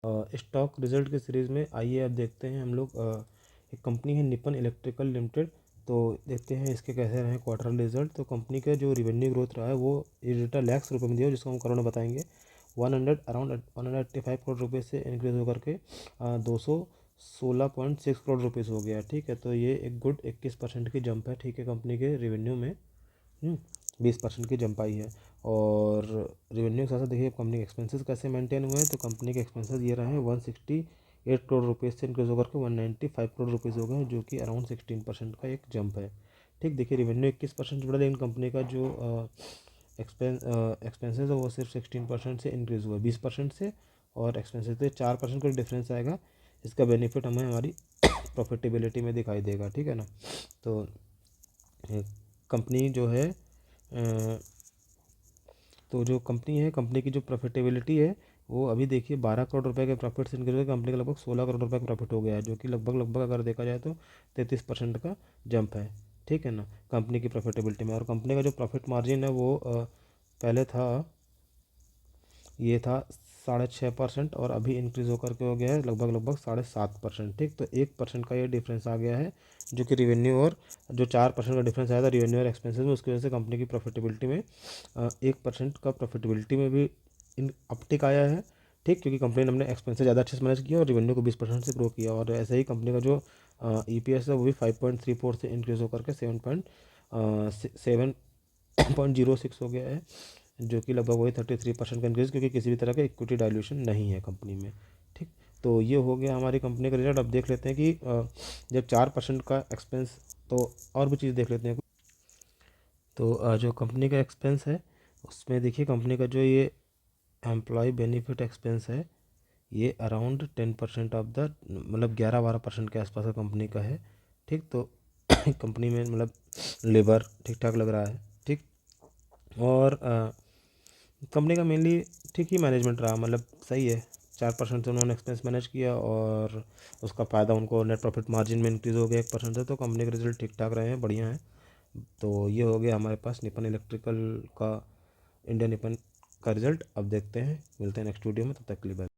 Stock result के series में आइए अब देखते हैं हम लोग एक कंपनी है निपन इलेक्ट्रिकल लिमिटेड। तो देखते हैं इसके कैसे रहे क्वार्टर रिजल्ट। तो कंपनी का जो रिवेन्यू ग्रोथ रहा है वो ये डेटा लाख रुपये में दिया, जिसको हम करोड़ में बताएंगे। 185 करोड़ रुपये से इंक्रीज होकर के 216.6 करोड़ रुपये हो गया। ठीक है, तो ये एक गुड 21% की जंप है। ठीक है, कंपनी के रिवेन्यू में 20% की जंप आई है। और रेवेन्यू के साथ साथ देखिए कंपनी के एक्सपेंसेस कैसे मेंटेन हुए हैं। तो कंपनी के एक्सपेंसेस ये रहे हैं 168 करोड़ रुपये से इंक्रीज होकर के 195 करोड़ रुपीज़ हो गए हैं, जो कि अराउंड 16% का एक जंप है। ठीक, देखिए रेवेन्यू 21% बढ़ा, लेकिन कंपनी का जो एक्सपेंसेस है वो सिर्फ 16% से इंक्रीज़ हुआ, 20% से और एक्सपेंसेस से 4% का डिफरेंस आएगा। इसका बेनिफिट हमें हमारी प्रॉफिटेबिलिटी में दिखाई देगा। ठीक है ना। तो कंपनी जो है तो जो कंपनी है, कंपनी की जो प्रॉफिटेबिलिटी है वो अभी देखिए 12 करोड़ रुपए के प्रॉफिट से इंक्रीज कंपनी का लगभग 16 करोड़ रुपए का प्रॉफिट हो गया है, जो कि लगभग अगर देखा जाए तो 33% का जंप है। ठीक है ना, कंपनी की प्रॉफिटेबिलिटी में। और कंपनी का जो प्रॉफिट मार्जिन है वो पहले था, ये था 6.5% और अभी इंक्रीज़ होकर के हो गया है लगभग 7.5%। ठीक, तो 1% का ये डिफरेंस आ गया है, जो कि रिवेन्यू और जो 4% का डिफरेंस आया था रिवेन्यू और एक्सपेंसेस में, उसकी वजह से कंपनी की प्रॉफिटेबिलिटी में 1% का प्रॉफिटेबिलिटी में भी अपटिक आया है। ठीक, क्योंकि कंपनी ने अपने एक्सपेंसेस ज़्यादा अच्छे से मैनेज किया और रिवेन्यू को 20% से ग्रो किया। और ऐसे ही कंपनी का जो EPS है वो भी 5.34 से इंक्रीज़ होकर के 7.06 हो गया है, जो कि लगभग वही 33% का इंक्रीज, क्योंकि किसी भी तरह का इक्विटी डाइल्यूशन नहीं है कंपनी में। ठीक, तो ये हो गया हमारी कंपनी का रिजल्ट। अब देख लेते हैं कि जब 4% का एक्सपेंस, तो और भी चीज़ देख लेते हैं। तो जो कंपनी का एक्सपेंस है उसमें देखिए कंपनी का जो ये एम्प्लॉय बेनिफिट एक्सपेंस है ये अराउंड 10% ऑफ द, मतलब 11-12% के आसपास का कंपनी का है। ठीक, तो कंपनी में मतलब लेबर ठीक ठाक लग रहा है। ठीक, और कंपनी का मेनली ठीक ही मैनेजमेंट रहा, मतलब सही है। 4% से उन्होंने एक्सपेंस मैनेज किया और उसका फ़ायदा उनको नेट प्रॉफिट मार्जिन में इंक्रीज़ हो गया 1% से। तो कंपनी के रिजल्ट ठीक ठाक रहे हैं, बढ़िया हैं। तो ये हो गया हमारे पास निपन इलेक्ट्रिकल का, इंडियन निपन का रिजल्ट। अब देखते हैं, मिलते हैं नेक्स्ट वीडियो में, तब तक के लिए बाय।